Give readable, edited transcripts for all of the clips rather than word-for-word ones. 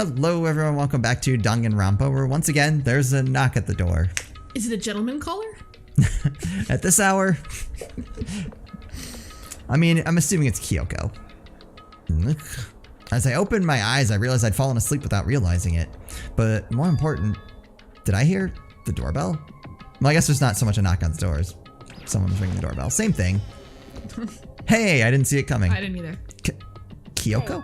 Hello everyone, welcome back to Danganronpa, where once again, there's a knock at the door. Is it a gentleman caller? At this hour? I mean, I'm assuming it's Kyoko. As I opened my eyes, I realized I'd fallen asleep without realizing it. But more important, did I hear the doorbell? Well, I guess there's not so much a knock on the doors. Someone's ringing the doorbell. Same thing. Hey, I didn't see it coming. I didn't either. Kyoko?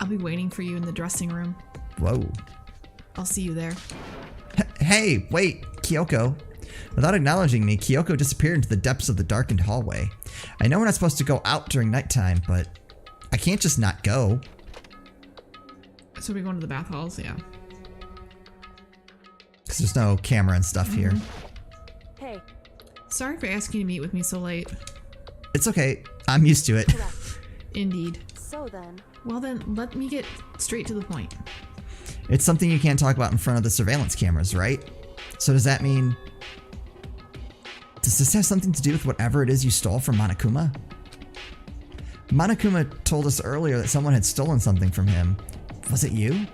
I'll be waiting for you in the dressing room. Whoa. I'll see you there. Hey, wait, Kyoko. Without acknowledging me, Kyoko disappeared into the depths of the darkened hallway. I know we're not supposed to go out during nighttime, but I can't just not go. So we're going to the bath halls, yeah. Because there's no camera and stuff here. Hey. Sorry for asking you to meet with me so late. It's okay. I'm used to it. Correct. Indeed. So then. Well then, let me get straight to the point. It's something you can't talk about in front of the surveillance cameras, right? So does that mean... Does this have something to do with whatever it is you stole from Monokuma? Monokuma told us earlier that someone had stolen something from him. Was it you?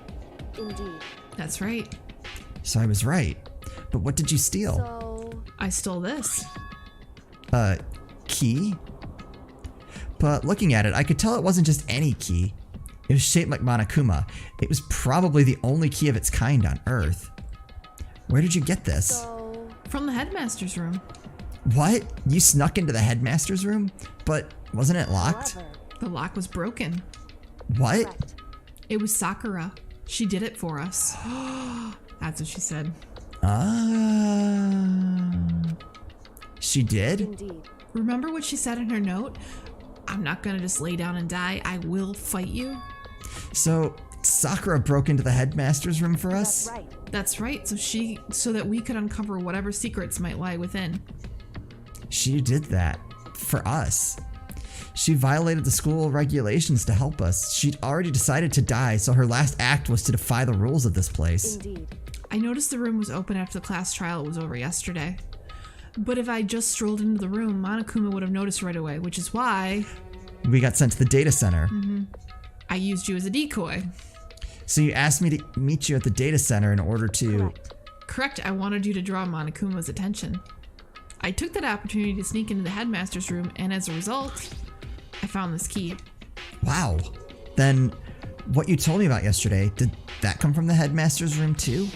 Indeed. That's right. So I was right. But what did you steal? So. I stole this. Key? But looking at it, I could tell it wasn't just any key. It was shaped like Monokuma. It was probably the only key of its kind on Earth. Where did you get this? So. From the headmaster's room. What? You snuck into the headmaster's room? But wasn't it locked? However, The lock was broken. What? correct. It was Sakura. She did it for us. That's what she said. She did? Indeed. Remember what she said in her note? I'm not gonna just lay down and die. I will fight you. So Sakura broke into the headmaster's room for us? That's right. That's right. So that we could uncover whatever secrets might lie within. She did that. For us. She violated the school regulations to help us. She'd already decided to die, so her last act was to defy the rules of this place. Indeed. I noticed the room was open after the class trial was over yesterday. But if I just strolled into the room, Monokuma would have noticed right away, which is why We got sent to the data center. I used you as a decoy. So you asked me to meet you at the data center in order to... Correct. Correct, I wanted you to draw Monokuma's attention. I took that opportunity to sneak into the headmaster's room, and as a result, I found this key. Wow. Then what you told me about yesterday, did that come from the headmaster's room too?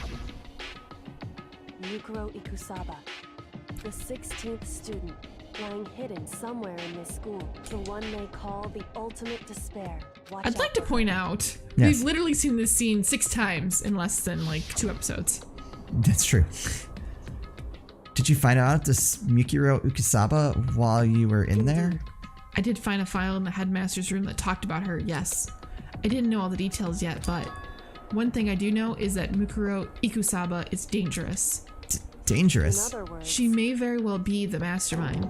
Yukiro Ikusaba. The 16th student. Lying hidden somewhere in this school. The one they call the ultimate despair. Watch I'd out like to for point her. out, Yes. we've literally seen this scene 6 times in less than like 2 episodes. That's true. Did you find out this Mikiro Ukisaba while you were in there? I did find a file in the headmaster's room that talked about her, yes. I didn't know all the details yet, but one thing I do know is that Mikuro Ikusaba is dangerous. In Dangerous. other words. She may very well be the mastermind.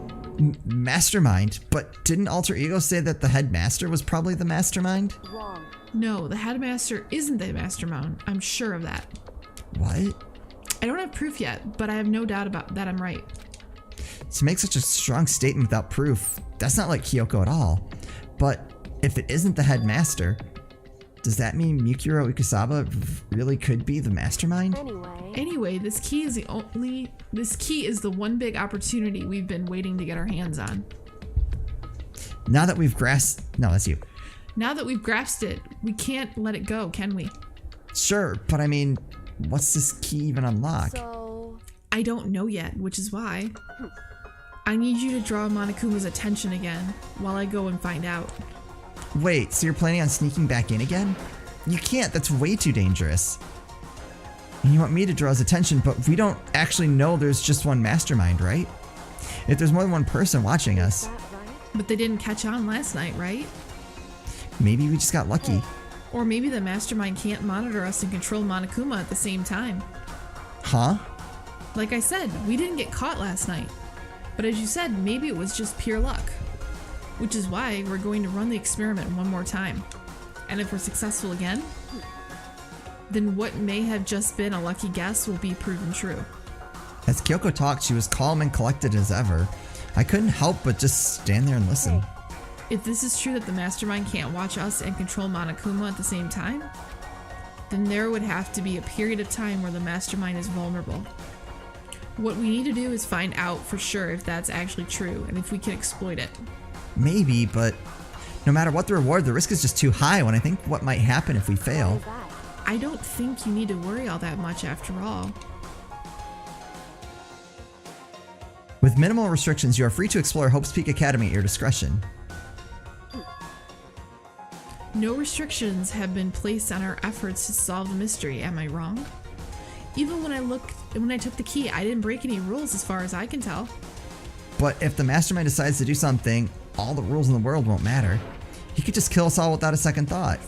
Mastermind? But didn't Alter Ego say that the headmaster was probably the mastermind? Wrong. No, the headmaster isn't the mastermind. I'm sure of that. What? I don't have proof yet, but I have no doubt about that I'm right. To make such a strong statement without proof, that's not like Kyoko at all. But if it isn't the headmaster, does that mean Mikuro Ikusaba really could be the mastermind? Anyway. This key is the one big opportunity we've been waiting to get our hands on. Now that we've grasped... No, that's you. Now that we've grasped it, we can't let it go, can we? Sure, but I mean, what's this key even unlock? So. I don't know yet, which is why I need you to draw Monokuma's attention again while I go and find out. Wait, so you're planning on sneaking back in again? You can't, that's way too dangerous. And you want me to draw his attention, but we don't actually know there's just one mastermind, right? If there's more than one person watching us, Is that right? But they didn't catch on last night, right? maybe we just got lucky. Or maybe the mastermind can't monitor us and control Monokuma at the same time. Huh? Like I said, we didn't get caught last night. But as you said, maybe it was just pure luck. Which is why we're going to run the experiment one more time. And if we're successful again, then what may have just been a lucky guess will be proven true. As Kyoko talked, she was calm and collected as ever. I couldn't help but just stand there and listen. If this is true that the mastermind can't watch us and control Monokuma at the same time, then there would have to be a period of time where the mastermind is vulnerable. What we need to do is find out for sure if that's actually true and if we can exploit it. Maybe, but no matter what the reward, the risk is just too high when I think what might happen if we fail. I don't think you need to worry all that much after all. With minimal restrictions, you are free to explore Hope's Peak Academy at your discretion. No restrictions have been placed on our efforts to solve the mystery, am I wrong? Even when I took the key, I didn't break any rules as far as I can tell. But if the mastermind decides to do something, all the rules in the world won't matter. He could just kill us all without a second thought.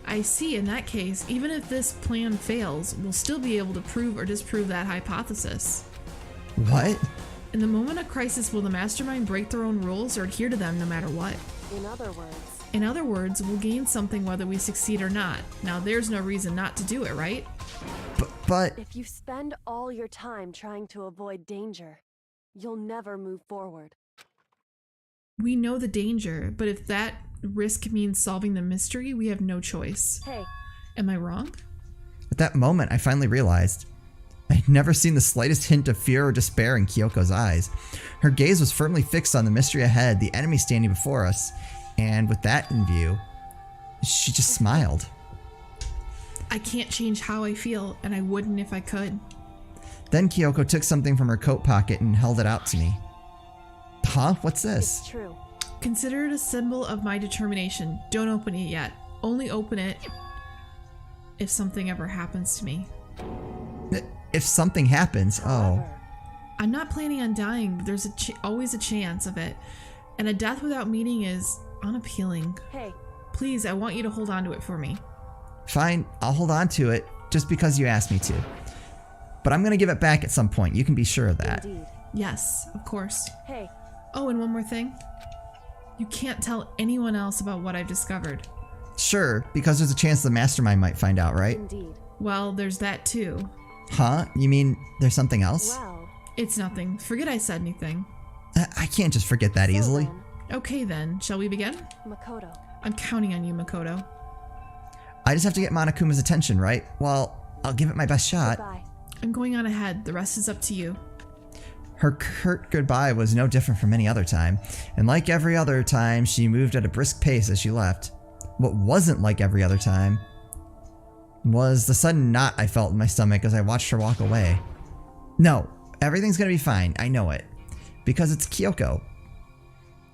I see. In that case, even if this plan fails, we'll still be able to prove or disprove that hypothesis. What? In the moment of crisis, will the mastermind break their own rules or adhere to them no matter what? In other words, we'll gain something whether we succeed or not. Now, there's no reason not to do it, right? But... If you spend all your time trying to avoid danger, you'll never move forward. We know the danger, but if that risk means solving the mystery, we have no choice. Hey. Am I wrong? At that moment, I finally realized I'd never seen the slightest hint of fear or despair in Kyoko's eyes. Her gaze was firmly fixed on the mystery ahead, the enemy standing before us, and with that in view, she just smiled. I can't change how I feel, and I wouldn't if I could. Then Kyoko took something from her coat pocket and held it out to me. Huh? What's this? It's true. Consider it a symbol of my determination. Don't open it yet. Only open it if something ever happens to me. If something happens, oh. I'm not planning on dying, but there's always a chance of it. And a death without meaning is unappealing. Hey. Please, I want you to hold on to it for me. Fine, I'll hold on to it just because you asked me to. But I'm gonna give it back at some point, you can be sure of that. Indeed. Yes, of course. Hey. Oh, and one more thing. You can't tell anyone else about what I've discovered. Sure, because there's a chance the mastermind might find out, right? Indeed. Well, there's that too. Huh? You mean there's something else? Well. It's nothing. Forget I said anything. I can't just forget that easily. Okay then, shall we begin? Makoto. I'm counting on you, Makoto. I just have to get Monokuma's attention, right? Well, I'll give it my best shot. Goodbye. I'm going on ahead. The rest is up to you. Her curt goodbye was no different from any other time, and like every other time, she moved at a brisk pace as she left. What wasn't like every other time was the sudden knot I felt in my stomach as I watched her walk away. No, everything's gonna be fine, I know it. Because it's Kyoko.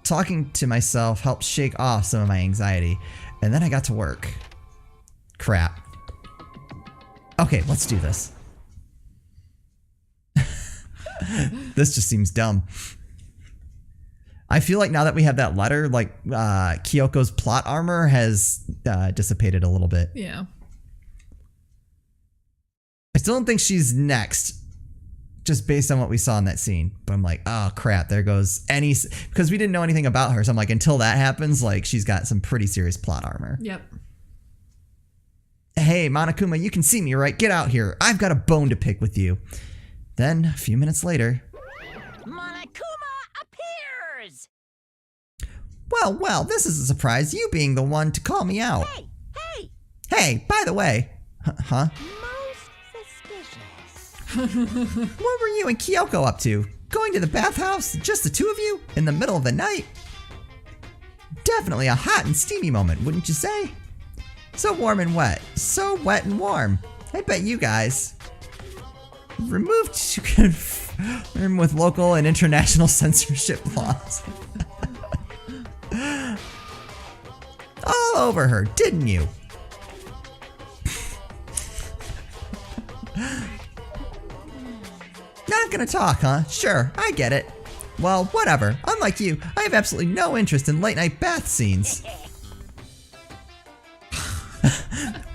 Talking to myself helped shake off some of my anxiety, and then I got to work. Crap. Okay, let's do this. This just seems dumb. I feel like now that we have that letter, like Kyoko's plot armor has dissipated a little bit. Yeah. I still don't think she's next, just based on what we saw in that scene. But I'm like, oh crap, there goes any, because we didn't know anything about her. So I'm like, until that happens, like she's got some pretty serious plot armor. Yep. Hey, Monokuma, you can see me, right? Get out here. I've got a bone to pick with you. Then, a few minutes later... Monokuma appears! Well, this is a surprise, you being the one to call me out. Hey! Hey, by the way... Huh? Most suspicious. What were you and Kyoko up to? Going to the bathhouse? Just the two of you? In the middle of the night? Definitely a hot and steamy moment, wouldn't you say? So warm and wet. So wet and warm. I bet you guys... removed to confirm with local and international censorship laws. All over her, didn't you? Not gonna talk, huh? Sure, I get it. Well, whatever. Unlike you, I have absolutely no interest in late-night bath scenes.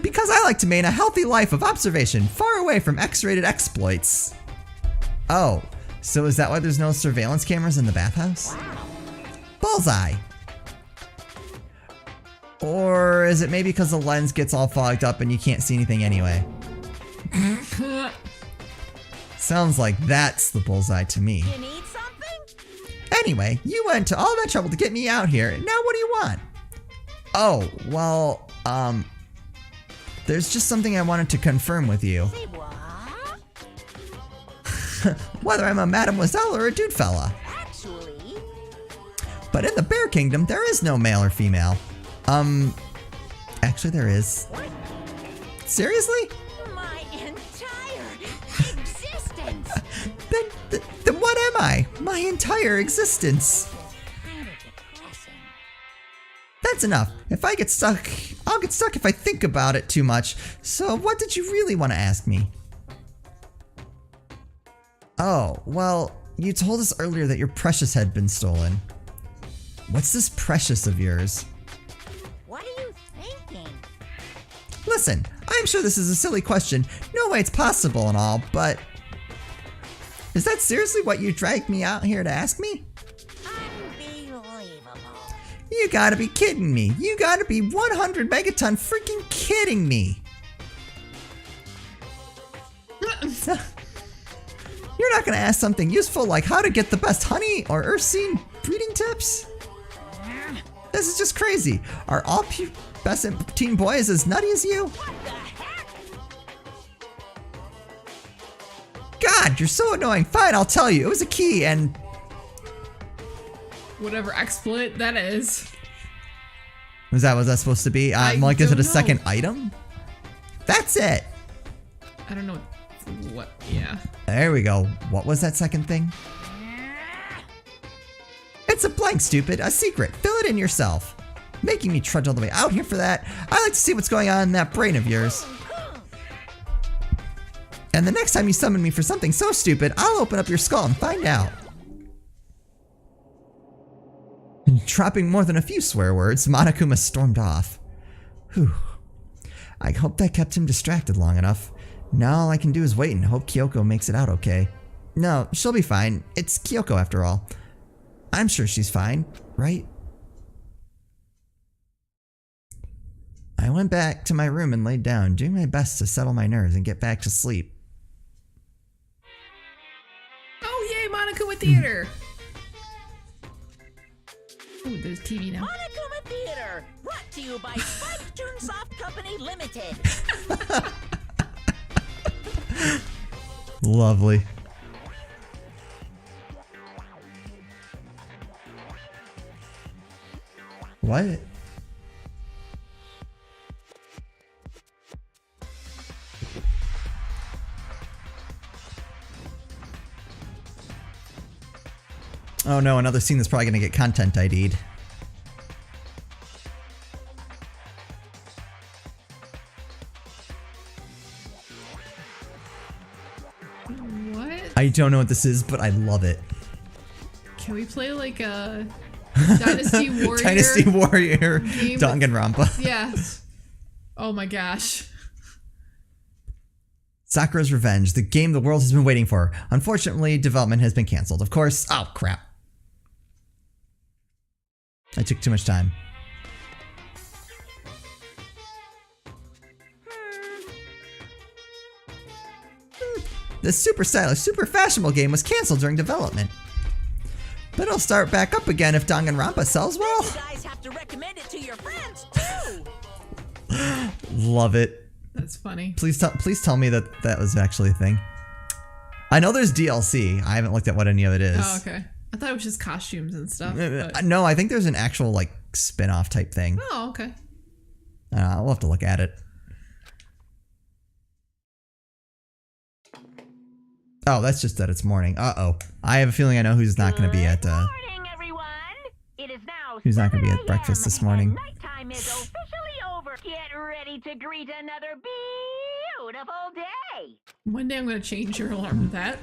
Because I like to maintain a healthy life of observation, far away from X-rated exploits. Oh, so is that why there's no surveillance cameras in the bathhouse? Bullseye! Or is it maybe because the lens gets all fogged up and you can't see anything anyway? Sounds like that's the bullseye to me. You need something? Anyway, you went to all that trouble to get me out here, now what do you want? Oh, well, There's just something I wanted to confirm with you. Say what? Whether I'm a mademoiselle or a dude fella. Actually, But in the Bear Kingdom, there is no male or female. Actually there is. what? Seriously? My entire existence. Then what am I? My entire existence. Kind of depressing. That's enough. If I get stuck, I'll get stuck if I think about it too much. So what did you really want to ask me? Oh, well, you told us earlier that your precious had been stolen. What's this precious of yours? What are you thinking? Listen, I'm sure this is a silly question. No way it's possible and all, but... Is that seriously what you dragged me out here to ask me? Unbelievable. You gotta be kidding me. You gotta be 100 megaton freaking kidding me. You're not gonna ask something useful like how to get the best honey or Ursine breeding tips? This is just crazy. Are all best teen boys as nutty as you? What the heck? God, you're so annoying. Fine, I'll tell you. It was a key and... Whatever exploit that is. Was that supposed to be? Like, is it a don't know. second item? That's it. I don't know what. Yeah. There we go. What was that second thing? It's a blank, stupid. A secret. Fill it in yourself. Making me trudge all the way out here for that. I like to see what's going on in that brain of yours. And the next time you summon me for something so stupid, I'll open up your skull and find out. Dropping more than a few swear words, Monokuma stormed off. Whew. I hope that kept him distracted long enough. Now all I can do is wait and hope Kyoko makes it out okay. No, she'll be fine. It's Kyoko after all. I'm sure she's fine, right? I went back to my room and laid down, doing my best to settle my nerves and get back to sleep. Oh yay, Monokuma Theater! Ooh, there's TV now. Monokuma Theater, brought to you by Spike Toonsoft Company Limited. Lovely. What? Oh no, another scene that's probably gonna get content ID'd. What? I don't know what this is, but I love it. Can we play like a Dynasty Warrior? Dynasty Warrior game? Danganronpa. Yeah. Oh my gosh. Sakura's Revenge, the game the world has been waiting for. Unfortunately, development has been cancelled. Of course. Oh, crap. I took too much time. This super stylish, super fashionable game was cancelled during development. But it'll start back up again if Danganronpa sells well. You guys have to recommend it to your friends too. Love it. That's funny. Please tell me that that was actually a thing. I know there's DLC. I haven't looked at what any of it is. Oh, okay. I thought it was just costumes and stuff. But... No, I think there's an actual like spin-off type thing. Oh, okay. We'll have to look at it. Oh, that's just that it's morning. Uh-oh. I have a feeling I know who's not going to be at, Good morning, everyone. It is now who's not gonna be at 7 breakfast a.m., this morning. and nighttime is officially over. Get ready to greet another beautiful day. One day I'm going to change your alarm to that.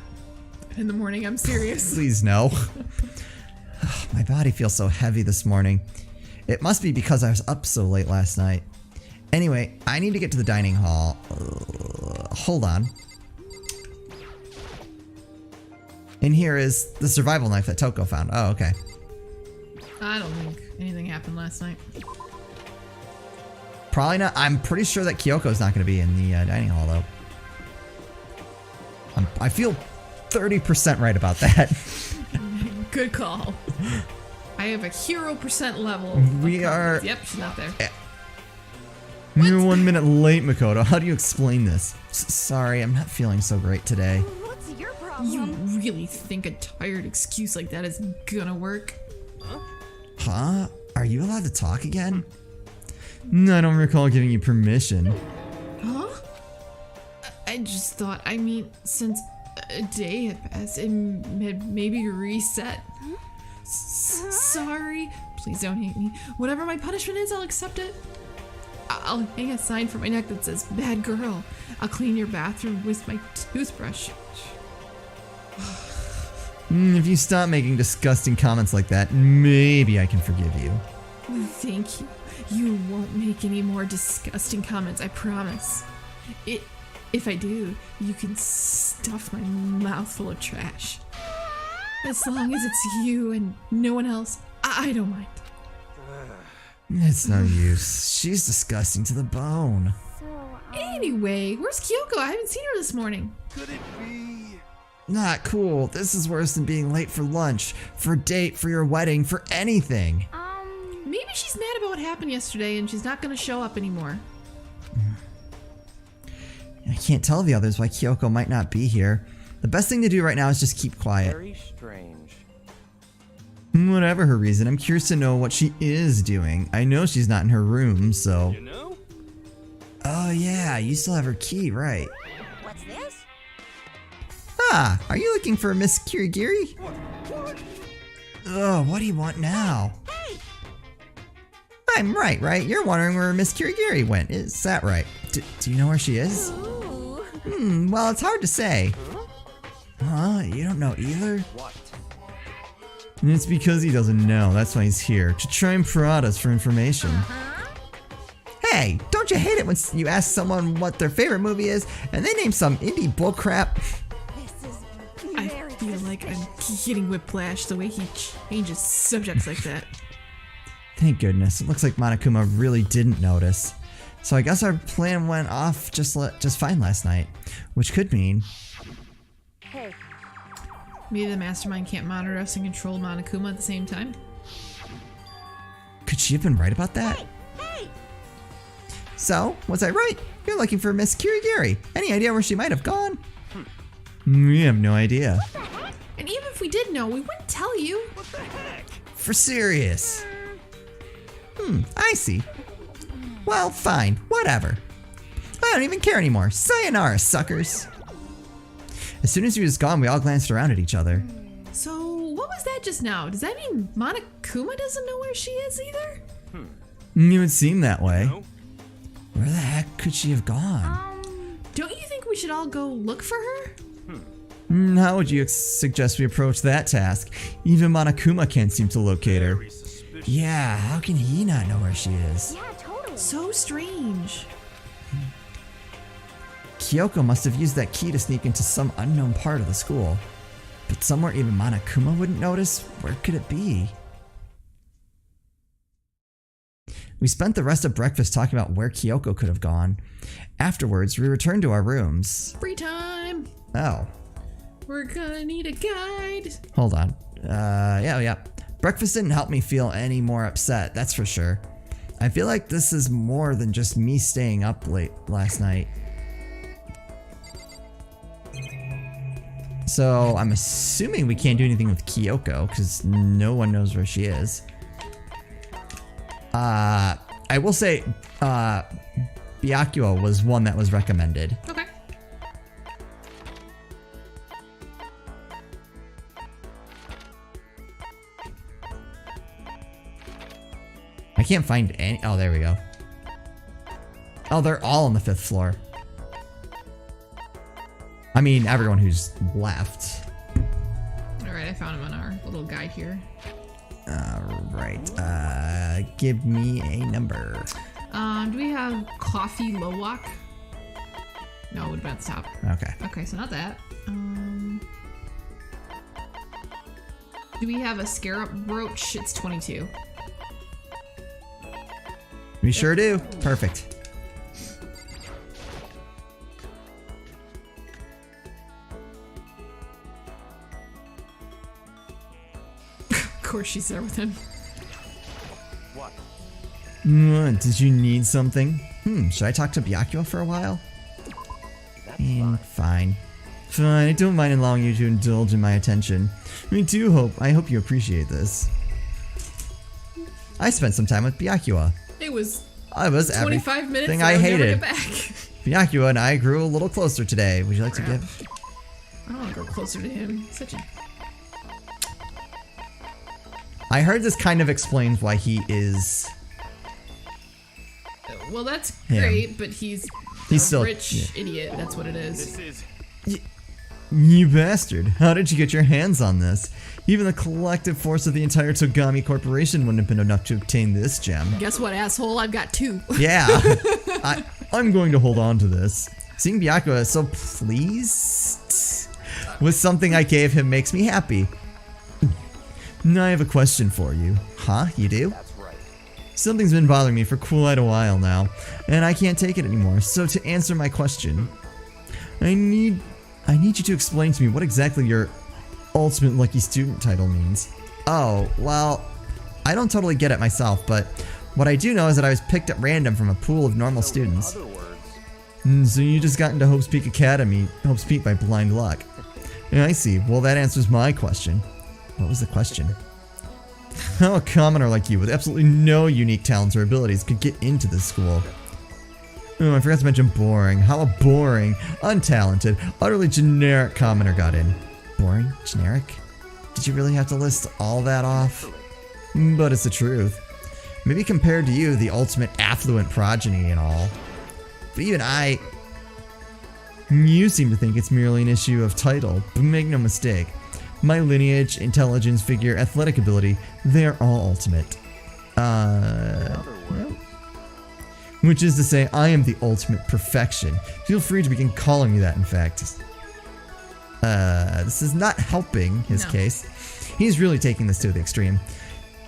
In the morning, I'm serious. Please no. My body feels so heavy this morning. It must be because I was up so late last night. Anyway, I need to get to the dining hall. Hold on. And here is the survival knife that Toko found. Oh, okay. I don't think anything happened last night. Probably not. I'm pretty sure that Kyoko's not going to be in the dining hall, though. I feel 30% right about that. Good call. I have a hero % level. We are... Yep, she's not there. You're 1 minute late, Makoto. How do you explain this? Sorry, I'm not feeling so great today. What's your problem? You really think a tired excuse like that is gonna work? Huh? Are you allowed to talk again? I don't recall giving you permission. Huh? I just thought, I mean, since a day had passed, it had maybe reset. Sorry. Please don't hate me. Whatever my punishment is, I'll accept it. I'll hang a sign from my neck that says, bad girl. I'll clean your bathroom with my toothbrush. If you stop making disgusting comments like that, maybe I can forgive you. Thank you. You won't make any more disgusting comments, I promise. If I do, you can stuff my mouth full of trash. As long as it's you and no one else, I don't mind. It's no use. She's disgusting to the bone. So, Anyway, where's Kyoko? I haven't seen her this morning. Could it be? Not cool. This is worse than being late for lunch, for a date, for your wedding, for anything. Maybe she's mad about what happened yesterday and she's not gonna show up anymore. I can't tell the others why Kyoko might not be here. The best thing to do right now is just keep quiet. Very strange. Whatever her reason, I'm curious to know what she is doing. I know she's not in her room, so... You know? Oh yeah, you still have her key, right. what's this? Ah, are you looking for Miss Kirigiri? Oh, what do you want now? I'm right? You're wondering where Miss Kirigiri went. Is that right? Do you know where she is? Ooh. Well, it's hard to say. Huh? You don't know either? What? It's because he doesn't know. That's why he's here. To try and prod us for information. Hey, don't you hate it when you ask someone what their favorite movie is and they name some indie bullcrap? This is I very feel like I'm getting whiplash the way he changes subjects like that. Thank goodness. It looks like Monokuma really didn't notice. So I guess our plan went off just fine last night. Which could mean... Hey, Maybe the mastermind can't monitor us and control Monokuma at the same time. Could she have been right about that? hey! So, was I right? You're looking for Miss Kirigiri. Any idea where she might have gone? We have no idea. And even if we did know, we wouldn't tell you. What the heck? For serious. I see. Well, fine. Whatever. I don't even care anymore. Sayonara, suckers. As soon as he was gone, we all glanced around at each other. So, what was that just now? Does that mean Monokuma doesn't know where she is either? It would seem that way. No? Where the heck could she have gone? Don't you think we should all go look for her? How would you suggest we approach that task? Even Monokuma can't seem to locate her. Very suspicious. Yeah, how can he not know where she is? Yeah, totally. So strange. Kyoko must have used that key to sneak into some unknown part of the school. But somewhere even Monokuma wouldn't notice? Where could it be? We spent the rest of breakfast talking about where Kyoko could have gone. Afterwards, we returned to our rooms. Free time. Oh, We're gonna need a guide. hold on. Yeah. Breakfast didn't help me feel any more upset, that's for sure. I feel like this is more than just me staying up late last night. So I'm assuming we can't do anything with Kyoko because no one knows where she is. I will say, Byakuya was one that was recommended. Okay. I can't find any. Oh, there we go. Oh, they're all on the 5th floor. I mean, everyone who's left. Alright, I found him on our little guide here. Alright, give me a number. Do we have coffee low walk? No, it would have been at the top. Okay. Okay, so not that. Do we have a scarab brooch? It's 22. We sure do. Perfect. Of course she's there with him. What? Did you need something? Should I talk to Byakuya for a while? That's fine. Fine. Fine, I don't mind allowing you to indulge in my attention. I hope you appreciate this. I spent some time with Byakuya. It was I was 25 minutes everything and I would never hated. get back. Byakuya and I grew a little closer today. Would you like to give? I don't want to go closer to him. He's such a... I heard this kind of explains why he is. Well, that's Yeah. great, but he's a still rich idiot. That's what it is. This is You bastard. How did you get your hands on this? Even the collective force of the entire Togami Corporation wouldn't have been enough to obtain this gem. Guess what, asshole? I've got 2. Yeah. I'm going to hold on to this. Seeing Byakuya so pleased with something I gave him makes me happy. Now I have a question for you. Huh? You do? that's right. Something's been bothering me for quite a while now, and I can't take it anymore. So to answer my question, I need you to explain to me what exactly your ultimate lucky student title means. Oh, well, I don't totally get it myself, but what I do know is that I was picked at random from a pool of normal students. In other words, So you just got into Hope's Peak Academy, Hope's Peak by blind luck. Yeah, I see. Well, that answers my question. What was the question? How a commoner like you with absolutely no unique talents or abilities could get into this school? Oh, I forgot to mention boring. How a boring, untalented, utterly generic commoner got in. Boring? Generic? Did you really have to list all that off? But it's the truth. Maybe compared to you, the ultimate affluent progeny and all. But even you seem to think it's merely an issue of title, but make no mistake. My lineage, intelligence, figure, athletic ability, they're all ultimate. in other words, Which is to say, I am the ultimate perfection. Feel free to begin calling me that, in fact. This is not helping his No. case. He's really taking this to the extreme.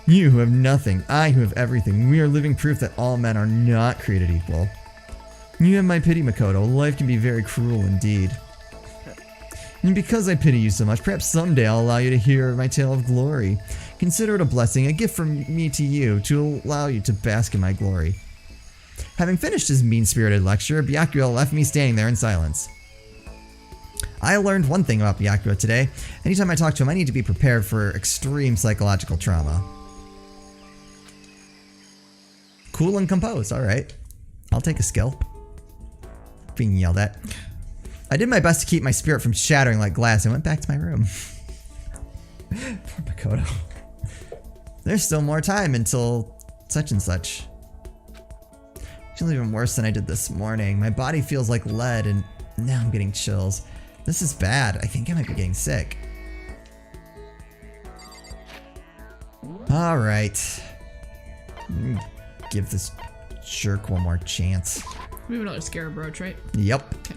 You who have nothing, I who have everything, we are living proof that all men are not created equal. You have my pity, Makoto. Life can be very cruel indeed. And because I pity you so much, perhaps someday I'll allow you to hear my tale of glory. Consider it a blessing, a gift from me to you, to allow you to bask in my glory. Having finished his mean-spirited lecture, Byakuya left me standing there in silence. I learned one thing about Byakuya today. Anytime I talk to him, I need to be prepared for extreme psychological trauma. Cool and composed, alright. I'll take a skill. Being yelled at. I did my best to keep my spirit from shattering like glass and went back to my room. Poor Makoto. There's still more time until such and such. I feel even worse than I did this morning. My body feels like lead and now I'm getting chills. This is bad. I think I might be getting sick. Alright. Give this jerk one more chance. We have another scarab brooch, right? Yep. Okay.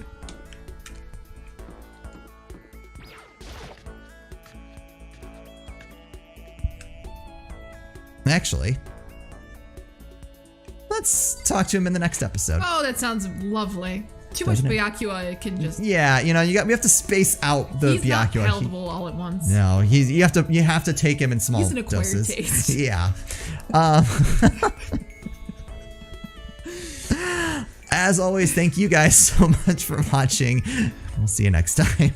Actually, let's talk to him in the next episode. Oh, that sounds lovely. Too much Doesn't it? Byakuya can just... Yeah, you know, we have to space out the He's not Byakuya. palatable all at once. No, you have to take him in small He's an acquired doses. taste. Yeah. As always, thank you guys so much for watching. We'll see you next time.